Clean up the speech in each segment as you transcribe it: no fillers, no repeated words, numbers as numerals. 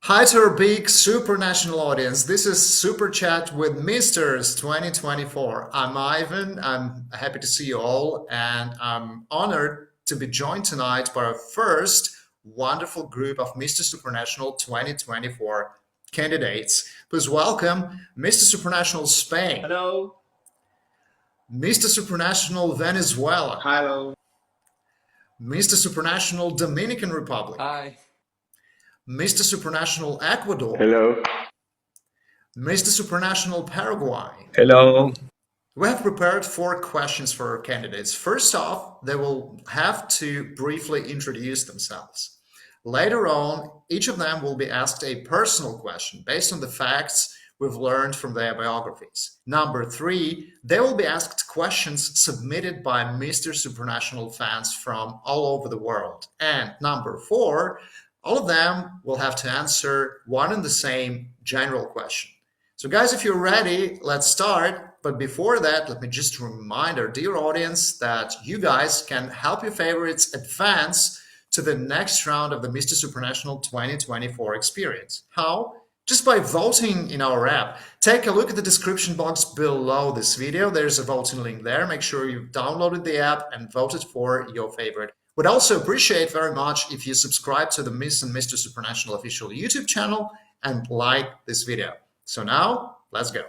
Hi to our big Supranational audience. This is Super Chat with Misters 2024. I'm Ivan. I'm happy to see you all, and I'm honored to be joined tonight by our first wonderful group of Mr. Supranational 2024 candidates. Please welcome Mr. Supranational Spain, Hello. Mr. Supranational Venezuela, Hello. Mr. Supranational Dominican Republic, Hi. Mr. Supranational Ecuador, Hello. Mr. Supranational Paraguay. Hello. We have prepared four questions for our candidates. First off, they will have to briefly introduce themselves. Later on, each of them will be asked a personal question based on the facts we've learned from their biographies. Number three, they will be asked questions submitted by Mr. Supranational fans from all over the world. And number four, all of them will have to answer one and the same general question. So, guys, if you're ready, let's start. But before that, let me just remind our dear audience that you guys can help your favorites advance to the next round of the Mr. Supranational 2024 experience. How? Just by voting in our app. Take a look at the description box below this video. There's a voting link there. Make sure you've downloaded the app and voted for your favorite. Would also appreciate very much if you subscribe to the Miss and Mr. Supranational official YouTube channel and like this video. So now, let's go.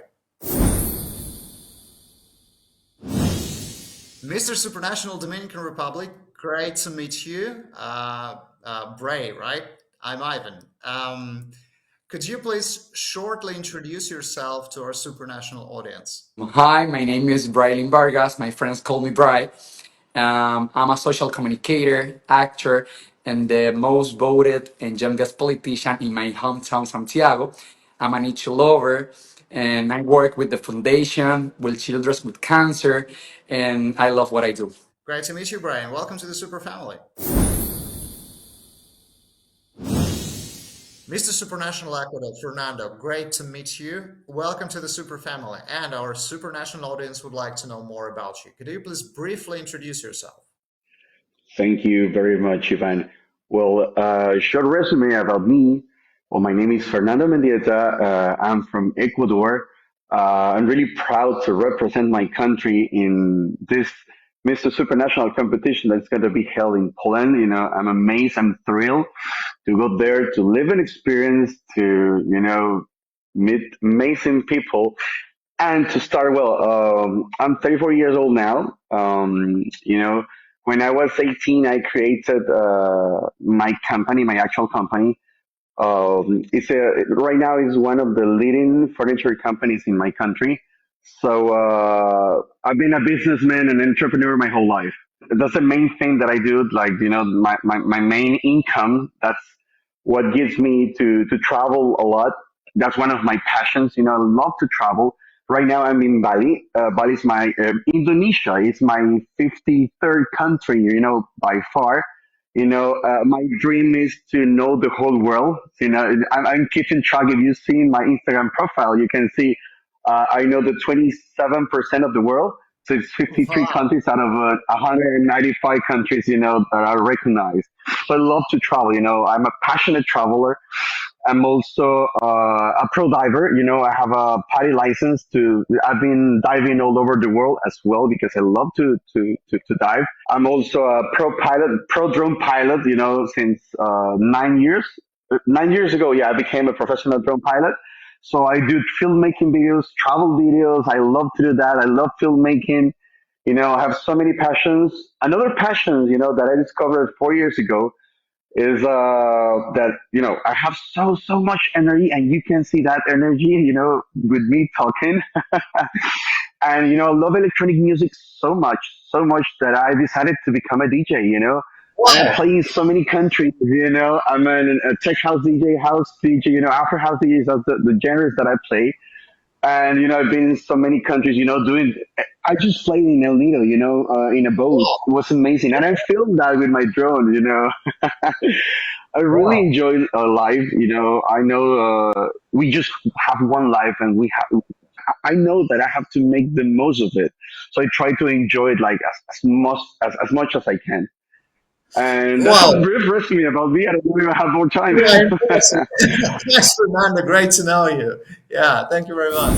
Mr. Supranational Dominican Republic, great to meet you. Bray, right? I'm Ivan. Could you please shortly introduce yourself to our supranational audience? Hi, my name is Braylin Vargas. My friends call me Bry. I'm a social communicator, actor, and the most voted and youngest politician in my hometown, Santiago. I'm a nature lover, and I work with the foundation with children with cancer, and I love what I do. Great to meet you, Brian. Welcome to the Super Family. Mr. Supranational Ecuador, Fernando, great to meet you. Welcome to the Super Family. And our Supranational audience would like to know more about you. Could you please briefly introduce yourself? Thank you very much, Ivan. Well, short resume about me. Well, my name is Fernando Mendieta. I'm from Ecuador. I'm really proud to represent my country in this Mr. Supranational competition that's going to be held in Poland. I'm amazed. I'm thrilled to go there to live an experience, to, meet amazing people. And to start, well, I'm 34 years old now. When I was 18, I created my company, my actual company. Right now is one of the leading furniture companies in my country. So I've been a businessman and entrepreneur my whole life. That's the main thing that I do. Like, my main income. That's what gives me to travel a lot. That's one of my passions. I love to travel. Right now I'm in Bali. Bali is Indonesia is my 53rd country, by far. My dream is to know the whole world. I'm keeping track. If you see my Instagram profile, you can see I know the 27% of the world. So it's 53 Wow. countries out of 195 countries, that are recognized. So I love to travel. I'm a passionate traveler. I'm also a pro diver. I have a PADI license to. I've been diving all over the world as well because I love to dive. I'm also a pro pilot, pro drone pilot. Since 9 years. 9 years ago, yeah, I became a professional drone pilot. So I do filmmaking videos, travel videos. I love to do that. I love filmmaking. I have so many passions. Another passion, that I discovered 4 years ago is that I have so much energy, and you can see that energy, with me talking. And I love electronic music so much that I decided to become a DJ. And I Wow. play in so many countries. I'm a tech house DJ, house DJ. After house DJs are the genres that I play. And I've been in so many countries. Doing. I just played in El Nido. In a boat. It was amazing, and I filmed that with my drone. I really Wow. enjoy life. I know we just have one life, and I know that I have to make the most of it. So I try to enjoy it like as much as I can. And that's a Well, brief resume about me. I don't know if I have more time. yeah, impressive. Thanks, Fernando. Great to know you. Yeah, thank you very much.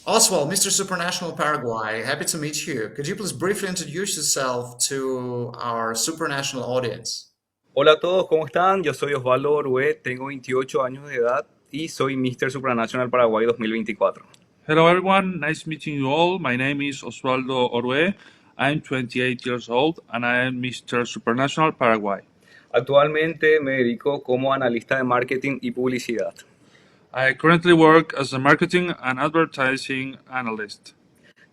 Oswald, Mr. Supranational Paraguay, happy to meet you. Could you please briefly introduce yourself to our supranational audience? Hola a todos, ¿cómo están? Yo soy Osvaldo Orué, tengo 28 años de edad y soy Mr. Supranational Paraguay 2024. Hello, everyone. Nice meeting you all. My name is Osvaldo Orue. I'm 28 years old and I am Mr. Supranational Paraguay. Actualmente me dedico como analista de marketing y publicidad. I currently work as a marketing and advertising analyst.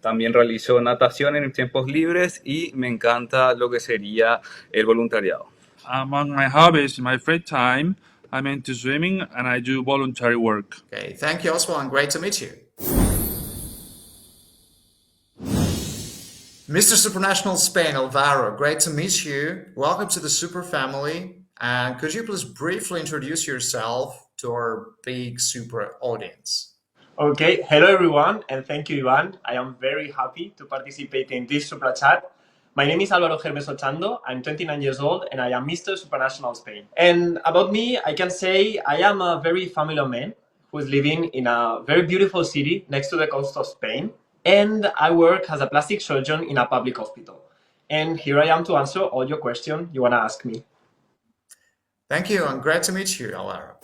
También realizo natación en mis tiempos libres y me encanta lo que sería el voluntariado. Among my hobbies in my free time, I'm into swimming and I do voluntary work. Okay, thank you, Oswald, and great to meet you. Mr. Supranational Spain, Alvaro, great to meet you. Welcome to the Super family. And could you please briefly introduce yourself to our big Super audience? Okay, hello everyone, and thank you, Ivan. I am very happy to participate in this Supra chat. My name is Álvaro Germes Ochando. I'm 29 years old, and I am Mr. Supranational Spain. And about me, I can say I am a very familiar man who is living in a very beautiful city next to the coast of Spain, and I work as a plastic surgeon in a public hospital. And here I am to answer all your questions you want to ask me. Thank you, and great to meet you, Alvaro.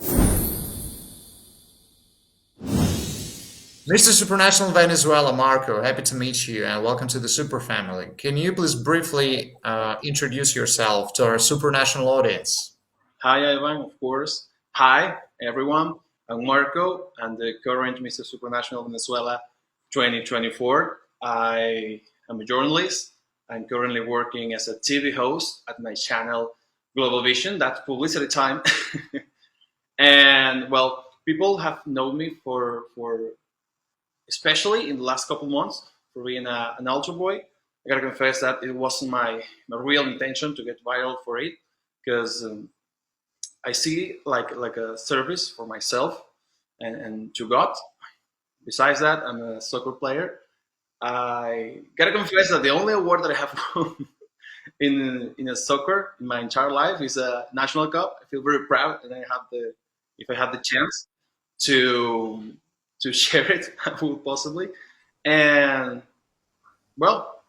Mr. Supranational Venezuela, Marco, happy to meet you and welcome to the Super family. Can you please briefly introduce yourself to our supranational audience? Hi, Ivan, of course. Hi, everyone. I'm Marco. I'm the current Mr. Supranational Venezuela 2024. I am a journalist. I'm currently working as a TV host at my channel Global Vision. That's publicity time. And well, people have known me for especially in the last couple months, for being an altar boy. I gotta confess that it wasn't my real intention to get viral for it, because I see like a service for myself and to God. Besides that, I'm a soccer player. I gotta confess that the only award that I have won in a soccer in my entire life is a national cup. I feel very proud, and if I have the chance to share it, I would possibly. And well,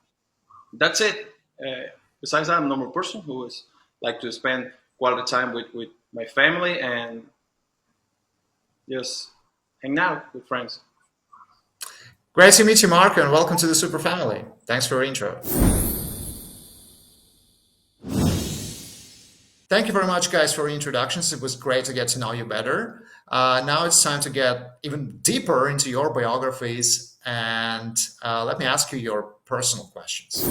that's it. Besides that, I'm a normal person who is like to spend quality time with my family and just hang out with friends. Great to meet you, Marco, and welcome to the Super family. Thanks for your intro. Thank you very much, guys, for your introductions. It was great to get to know you better. Now it's time to get even deeper into your biographies, and let me ask you your personal questions.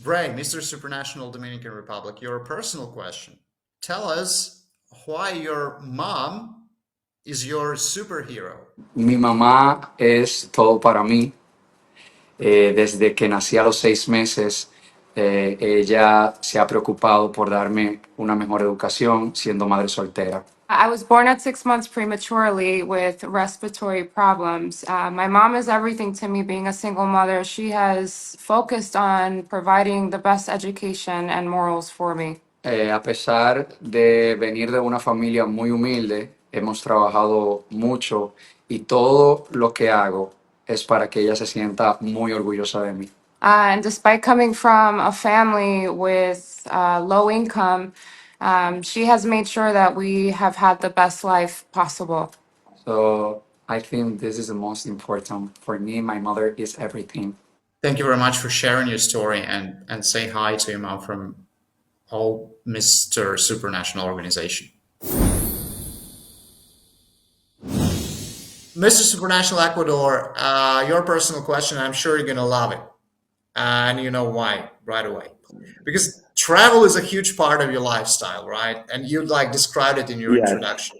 Bray, Mr. Supranational Dominican Republic, your personal question. Tell us why your mom is your superhero. Mi mamá es todo para mí. Desde que nací a los 6 meses, ella se ha preocupado por darme una mejor educación siendo madre soltera. I was born at 6 months prematurely with respiratory problems. My mom is everything to me being a single mother. She has focused on providing the best education and morals for me. A pesar de venir de una familia muy humilde, hemos trabajado mucho y todo lo que hago es para que ella se sienta muy orgullosa de mí. And despite coming from a family with low income, she has made sure that we have had the best life possible. So I think this is the most important. For me, my mother is everything. Thank you very much for sharing your story and say hi to your mom from all Mr. Supranational organization. Mr. Supranational Ecuador, your personal question, I'm sure you're going to love it. And you know why right away. Because travel is a huge part of your lifestyle, right? And you like described it in your Yes. introduction.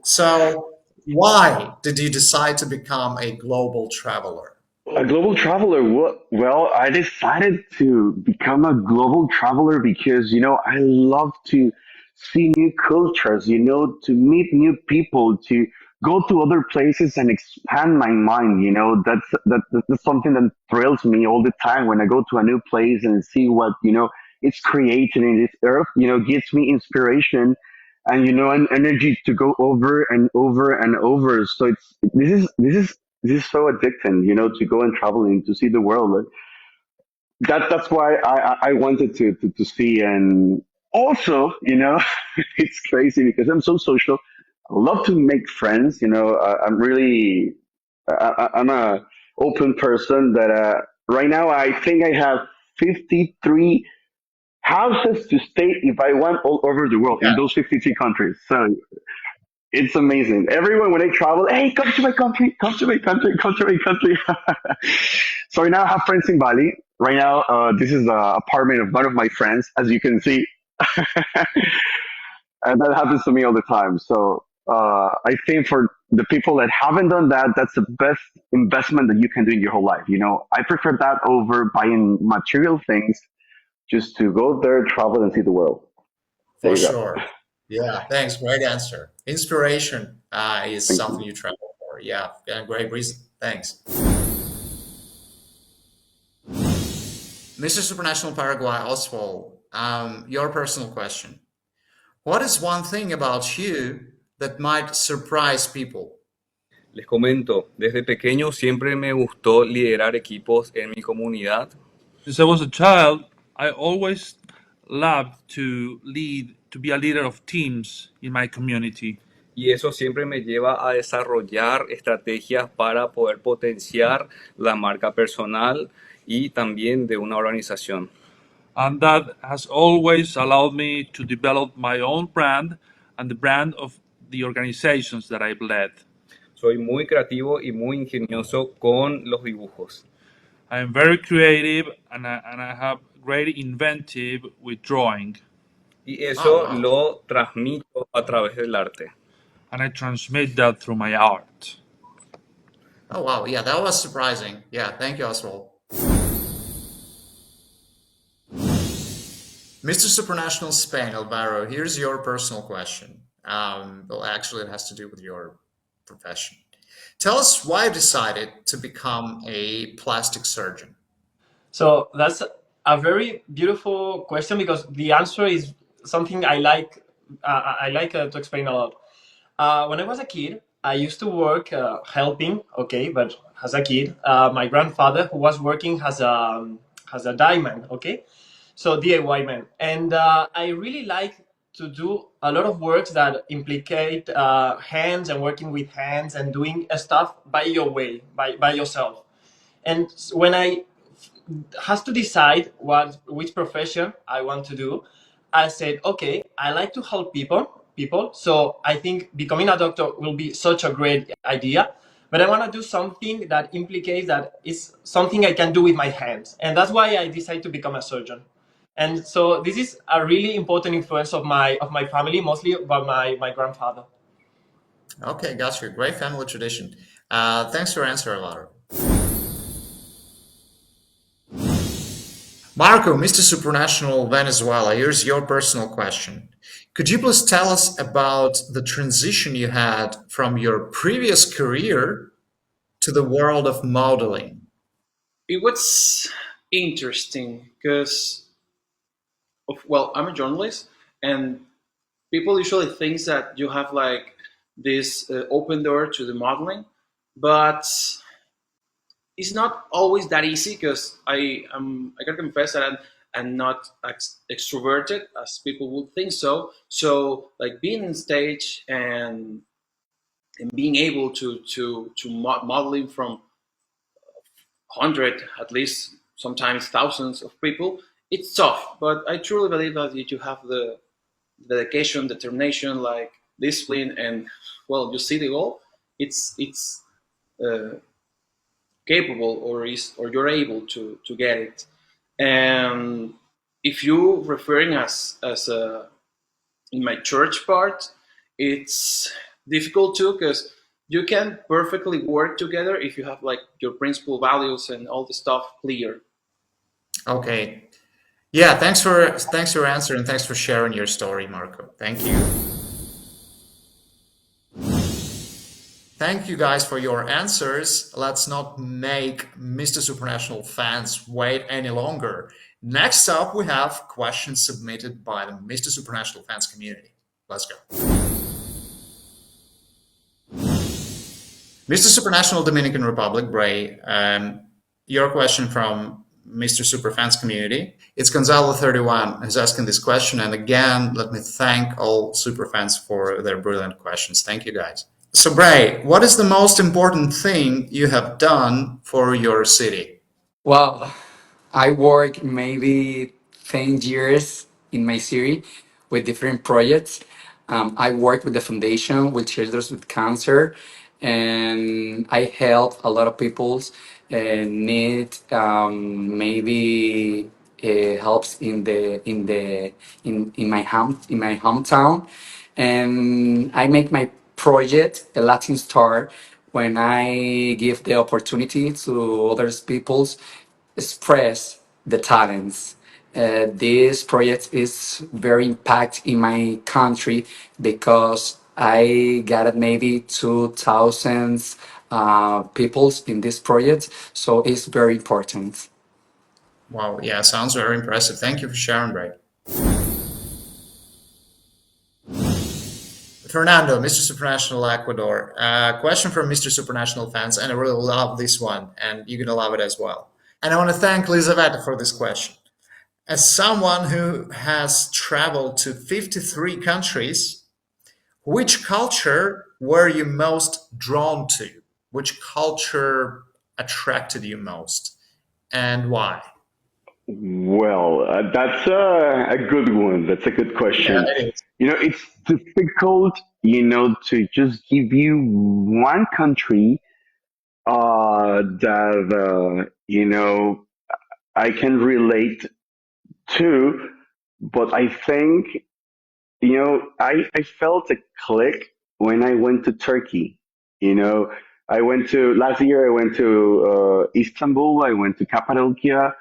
So why did you decide to become a global traveler? A global traveler. Well, I decided to become a global traveler because, I love to see new cultures, to meet new people, to go to other places and expand my mind. That's something that thrills me all the time when I go to a new place and see what it's created in this earth. Gives me inspiration and an energy to go over and over and over. So this is so addicting, to go and travel and to see the world. That's why I wanted to see. And also, it's crazy because I'm so social. I love to make friends. I'm really I'm a open person that right now I think I have 53 houses to stay if I want all over the world in Yeah, those 53 countries. So it's amazing. Everyone when I travel, hey, come to my country, come to my country, come to my country. So right now I have friends in Bali. Right now, this is the apartment of one of my friends, as you can see, and that happens to me all the time. So I think for the people that haven't done that, that's the best investment that you can do in your whole life. I prefer that over buying material things, just to go there, travel, and see the world. There for you go. sure. Yeah, thanks. Great answer. Inspiration is Thank something you. you travel for. Yeah, yeah, great reason. Thanks. Mr. Supranational Paraguay Oswald, your personal question. What is one thing about you that might surprise people? Les comento, desde pequeño siempre me gustó liderar equipos en mi comunidad Since I was a child, I always loved to be a leader of teams in my community. y eso siempre me lleva a desarrollar estrategias para poder potenciar la marca personal y también de una organización. And that has always allowed me to develop my own brand and the brand of the organizations that I've led. Soy muy creativo y muy ingenioso con los dibujos. I am very creative and I have great inventive with drawing, Y Oh, eso wow. lo transmito a través del arte. and I transmit that through my art. Oh, wow. Yeah, that was surprising. Yeah, thank you, Oswald. Mr. Supranational Spain, Alvaro, here's your personal question. Well, actually, it has to do with your profession. Tell us why you decided to become a plastic surgeon. So that's a very beautiful question because the answer is something I like. I like to explain a lot. When I was a kid, I used to work helping. Okay, but as a kid, my grandfather who was working as a diamond. Okay, so DIY man, and I really like to do a lot of works that implicate hands and working with hands and doing stuff by your way, by yourself. And when I has to decide which profession I want to do, I said, okay, I like to help people. So I think becoming a doctor will be such a great idea. But I want to do something that implicates that it's something I can do with my hands, and that's why I decided to become a surgeon. And so this is a really important influence of my family, mostly by my grandfather. Okay, got you. Great family tradition. Thanks for answering, Alvaro. Marco, Mr. Supranational Venezuela, here's your personal question. Could you please tell us about the transition you had from your previous career to the world of modeling? It was interesting because, well, I'm a journalist, and people usually think that you have like this open door to the modeling, but it's not always that easy because I gotta confess that I'm not extroverted as people would think so. So like being on stage and being able to modeling from hundred at least sometimes thousands of people, it's tough. But I truly believe that if you have the dedication, determination, like discipline, and well, you see the goal, it's uh, capable or you're able to get it. And if you referring as a in my church part, it's difficult too because you can perfectly work together if you have like your principal values and all the stuff clear. Okay. Yeah, thanks for your answer and thanks for sharing your story, Marco. Thank you. Thank you guys for your answers. Let's not make Mr. Supranational fans wait any longer. Next up, we have questions submitted by the Mr. Supranational fans community. Let's go. Mr. Supranational Dominican Republic, Bray, your question from Mr. Superfans community. It's Gonzalo31 who's asking this question. And again, let me thank all superfans for their brilliant questions. Thank you, guys. So, Bray, what is the most important thing you have done for your city? Well, I work maybe 10 years in my city with different projects. I work with the foundation with children with cancer, and I help a lot of people need maybe helps in my hometown, and I make my project a Latin Star when I give the opportunity to others peoples express the talents. This project is very impact in my country because I got maybe 2,000 peoples in this project, so it's very important. Wow, yeah, sounds very impressive. Thank you for sharing, Bray. Fernando, Mr. Supranational Ecuador. Question from Mr. Supranational fans, and I really love this one, and you're gonna love it as well. And I want to thank Lizaveta for this question. As someone who has traveled to 53 countries, which culture were you most drawn to? Which culture attracted you most, and why? Well, that's a good one. That's a good Yeah, question. it is. It's difficult, to just give you one country that, I can relate to, but I think, I felt a click when I went to Turkey. You know, last year, I went to Istanbul, I went to Cappadocia,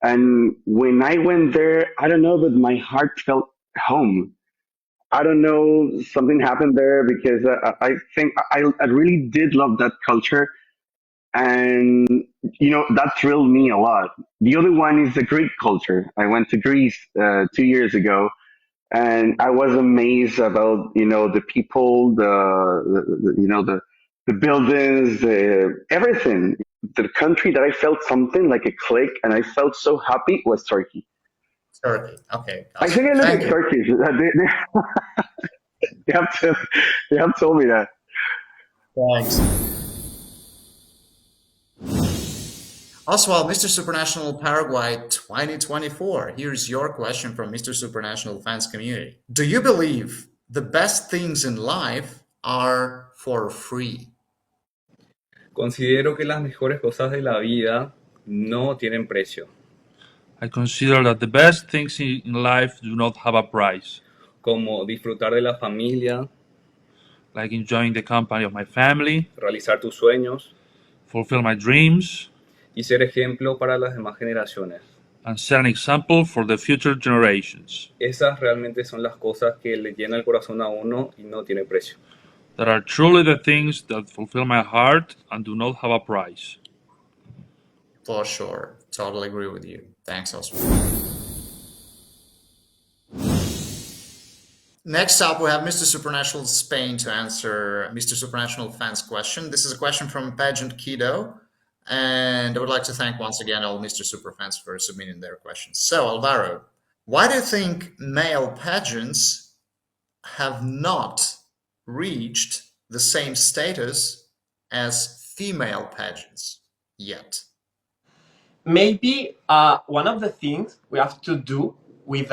and when I went there, I don't know, but my heart felt home. I don't know, something happened there because I think I really did love that culture, and that thrilled me a lot. The other one is the Greek culture. I went to Greece 2 years ago, and I was amazed about the people, the buildings, everything. The country that I felt something like a click, and I felt so happy was Turkey. Turkey. Okay, I gotcha. think I look Thank like you. Turkish. They have told me that. Thanks. Oswald, Mr. Supranational Paraguay 2024. Here's your question from Mr. Supranational fans community. Do you believe the best things in life are for free? Considero que las mejores cosas de la vida no tienen precio, I consider that the best things in life do not have a price, como disfrutar de la familia, like enjoying the company of my family, realizar tus sueños fulfill my dreams, y ser ejemplo para las demás generaciones. and set an example for the future generations. Esas realmente son las cosas que le llenan el corazón a uno y no tiene precio. That are truly the things that fulfill my heart and do not have a price. For sure. Totally agree with you. Thanks, Oswald. Next up, we have Mr. Supranational Spain to answer Mr. Supranational fans' question. This is a question from Pageant Kido, and I would like to thank once again all Mr. Superfans for submitting their questions. So, Alvaro, why do you think male pageants have not reached the same status as female pageants yet? Maybe one of the things we have to do with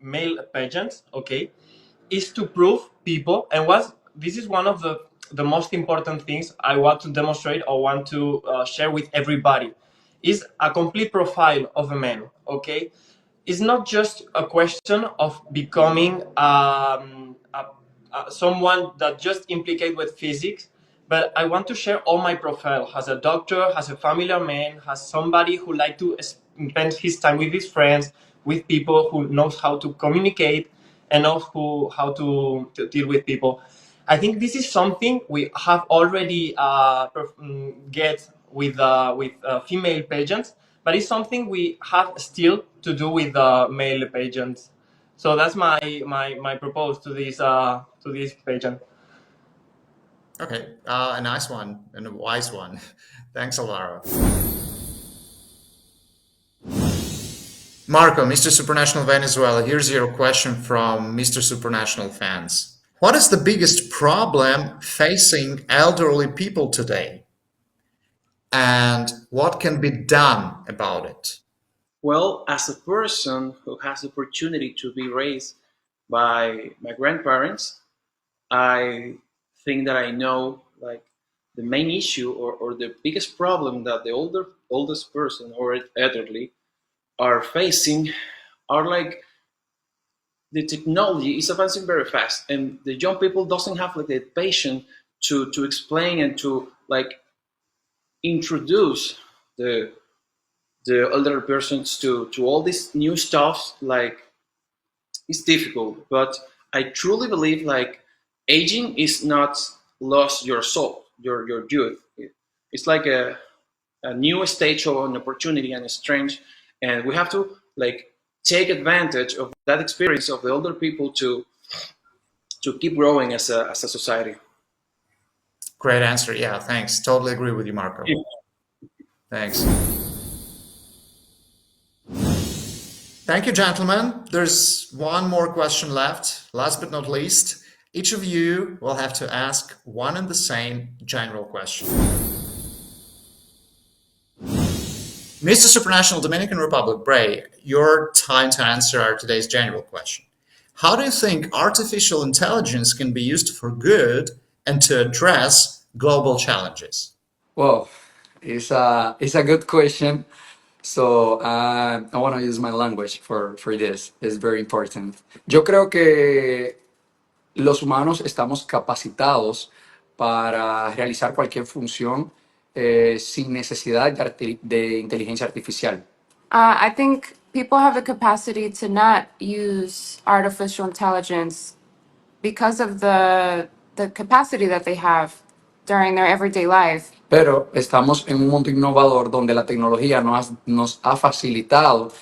male pageants, okay, is to prove people, and what this is one of the most important things I want to demonstrate or want to share with everybody is a complete profile of a man. Okay, it's not just a question of becoming someone that just implicate with physics, but I want to share all my profile as a doctor, as a familiar man, as somebody who like to spend his time with his friends, with people who knows how to communicate, and knows how to deal with people. I think this is something we have already get with female pageants, but it's something we have still to do with male pageants. So that's my propose to this pageant. Okay, a nice one and a wise one. Thanks, Alvaro. Marco, Mr. Supranational Venezuela, here's your question from Mr. Supranational fans. What is the biggest problem facing elderly people today? And what can be done about it? Well, as a person who has the opportunity to be raised by my grandparents, I think that I know like the main issue or the biggest problem that the oldest person or elderly are facing are like the technology is advancing very fast and the young people doesn't have like the patience to explain and to like introduce the the older persons to all this new stuff. Like it's difficult, but I truly believe like aging is not lost your soul, your youth. It's like a new stage of an opportunity and a strange, and we have to like take advantage of that experience of the older people to keep growing as a society. Great answer. Yeah, thanks. Totally agree with you, Marco. Thanks. Thank you, gentlemen. There's one more question left. Last but not least, each of you will have to ask one and the same general question. Mr. Supranational Dominican Republic, Bray, your time to answer our today's general question. How do you think artificial intelligence can be used for good and to address global challenges? Well, it's a good question. So I want to use my language for this. It's very important. Yo creo que los humanos estamos capacitados para realizar cualquier función sin necesidad de inteligencia artificial. I think people have the capacity to not use artificial intelligence because of the capacity that they have during their everyday life. Pero estamos en un mundo innovador donde la tecnología nos ha facilitado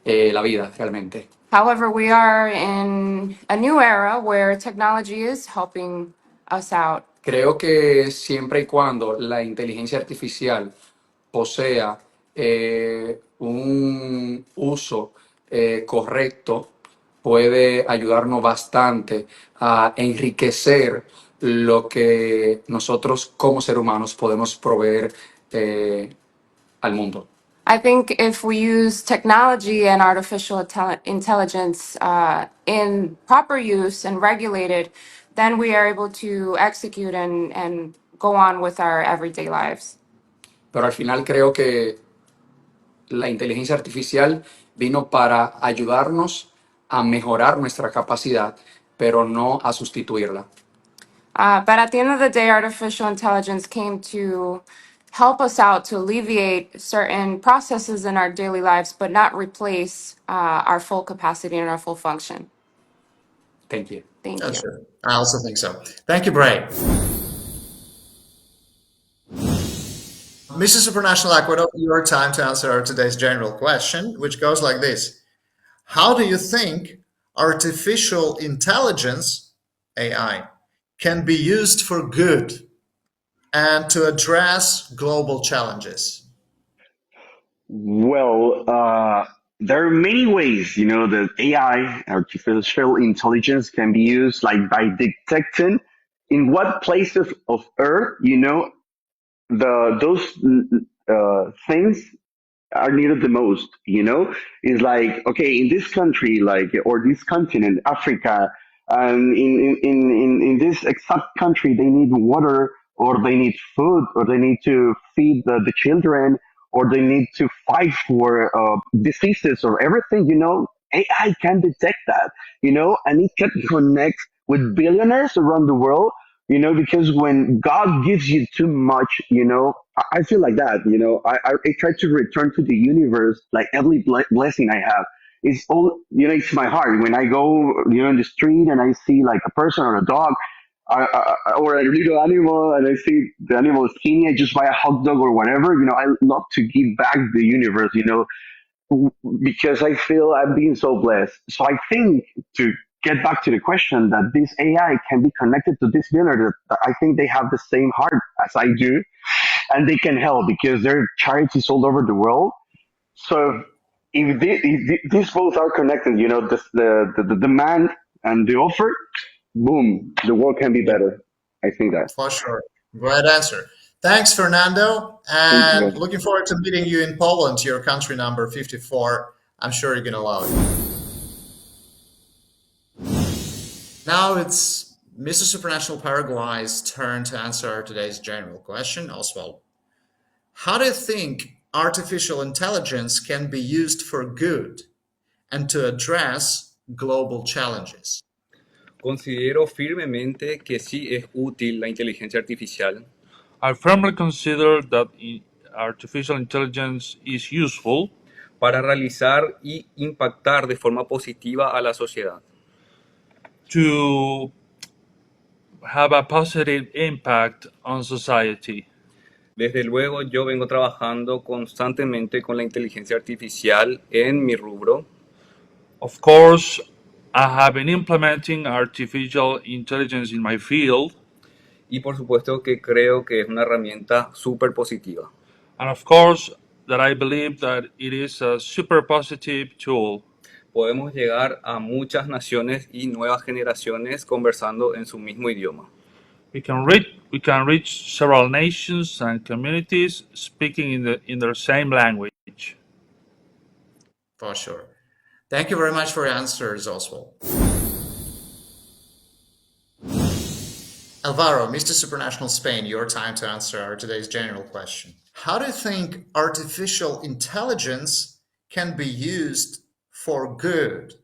la vida realmente. However, we are in a new era where technology is helping us out. Creo que siempre y cuando la inteligencia artificial posea un uso correcto, puede ayudarnos bastante a enriquecer lo que nosotros como seres humanos podemos proveer al mundo. I think if we use technology and artificial intelligence in proper use and regulated, then we are able to execute and go on with our everyday lives. Pero al final creo que la inteligencia artificial vino para ayudarnos a mejorar nuestra capacidad, pero no a sustituirla. But at the end of the day, artificial intelligence came to help us out to alleviate certain processes in our daily lives, but not replace our full capacity and our full function. Thank you. Thank Oh, you. sure. I also think so. Thank you, Bray. Mrs. Supranational Ecuador, your time to answer today's general question, which goes like this. How do you think artificial intelligence, AI, can be used for good and to address global challenges? Well, there are many ways, that AI, artificial intelligence, can be used, like by detecting in what places of Earth, those things are needed the most. Is like, okay, in this country, like, or this continent, Africa, and in this exact country, they need water, or they need food, or they need to feed the children, or they need to fight for diseases or everything. AI can detect that. And it can connect with billionaires around the world. Because when God gives you too much, I feel like that. I try to return to the universe like every blessing I have. It's all, it's my heart. When I go, in the street and I see like a person or a dog, or a little animal, and I see the animal is skinny, I just buy a hot dog or whatever. I love to give back the universe, because I feel I'm being so blessed. So I think, to get back to the question, that this AI can be connected to this billionaire, that I think they have the same heart as I do, and they can help because there are charities all over the world. So if these both are connected, the demand and the offer, boom, the world can be better. I think that. For sure. Great answer. Thanks, Fernando. Thank And you. looking forward to meeting you in Poland, your country number 54. I'm sure you're going to love it. Now it's Mr. Supranational Paraguay's turn to answer today's general question. Oswald, how do you think artificial intelligence can be used for good and to address global challenges? Considero firmemente que sí es útil la inteligencia artificial I firmly consider that artificial intelligence is useful para realizar y impactar de forma positiva a la sociedad. to have a positive impact on society. Desde luego, yo vengo trabajando constantemente con la inteligencia artificial en mi rubro Of course, I have been implementing artificial intelligence in my field, y por supuesto que creo que es una herramienta súper positiva. and of course, that I believe that it is a super positive tool. Podemos llegar a muchas naciones y nuevas generaciones conversando en su mismo idioma. We can reach several nations and communities speaking in their same language. For sure. Thank you very much for your answers, Oswald. Alvaro, Mr. Supranational Spain, your time to answer today's general question. How do you think artificial intelligence can be used for good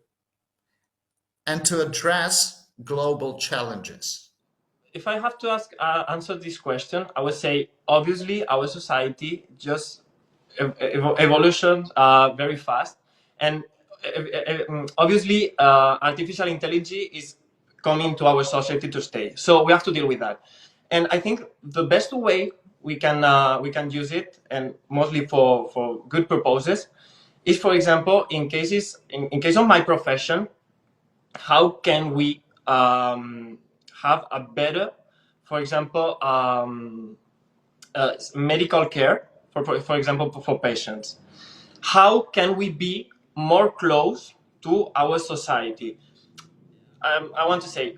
and to address global challenges? If I have to answer this question, I would say obviously our society just evolution very fast, and obviously artificial intelligence is coming to our society to stay. So we have to deal with that, and I think the best way we can use it, and mostly for good purposes, is, for example, in case of my profession, how can we have a better, for example, medical care for example, for patients? How can we be more close to our society? I want to say,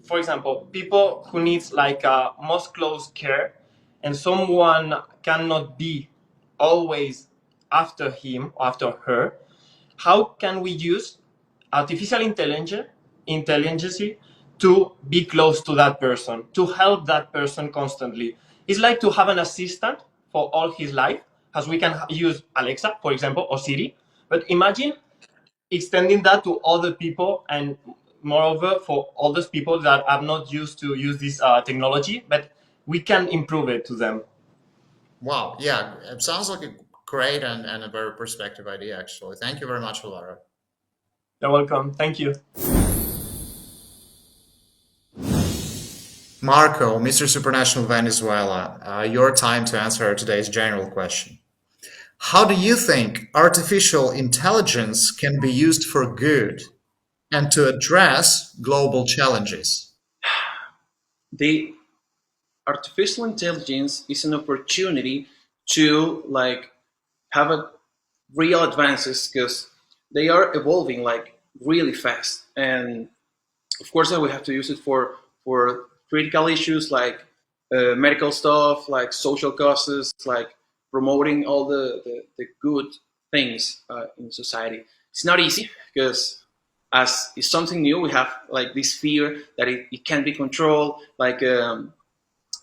for example, people who needs like most close care, and someone cannot be always after him or after her. How can we use artificial intelligence to be close to that person, to help that person constantly? It's like to have an assistant for all his life, as we can use Alexa, for example, or Siri. But imagine extending that to other people, and moreover for all those people that are not used to use this technology, but we can improve it to them. Wow, yeah, it sounds like a great and a very perspective idea, actually. Thank you very much, Alvaro. You're welcome. Thank you. Marco, Mr. Supranational Venezuela, your time to answer today's general question. How do you think artificial intelligence can be used for good and to address global challenges? The artificial intelligence is an opportunity to have a real advances, because they are evolving really fast, and of course we have to use it for critical issues like medical stuff, like social causes, like promoting all the good things in society. It's not easy, because as it's something new, we have like this fear that it can't be controlled,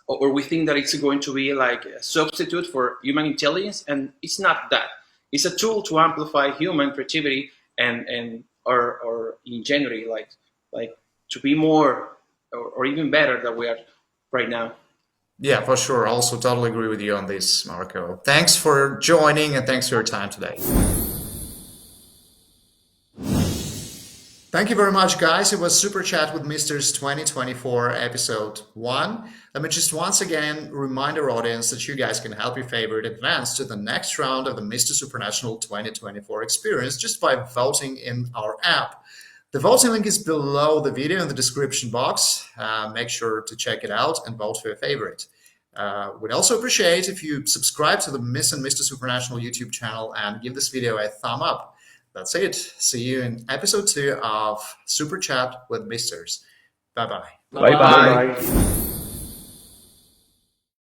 or we think that it's going to be like a substitute for human intelligence, and it's not that. It's a tool to amplify human creativity and or ingenuity, like to be more or even better than we are right now. Yeah, for sure. Also, totally agree with you on this, Marco. Thanks for joining and thanks for your time today. Thank you very much, guys. It was Super Chat with Misters 2024, episode 1. Let me just once again remind our audience that you guys can help your favorite advance to the next round of the Mr. Supranational 2024 experience just by voting in our app. The voting link is below the video in the description box. Make sure to check it out and vote for your favorite. We'd also appreciate if you subscribe to the Miss and Mr. Supranational YouTube channel and give this video a thumb up. That's it. See you in episode 2 of Super Chat with Misters. Bye-bye. Bye Bye bye. bye.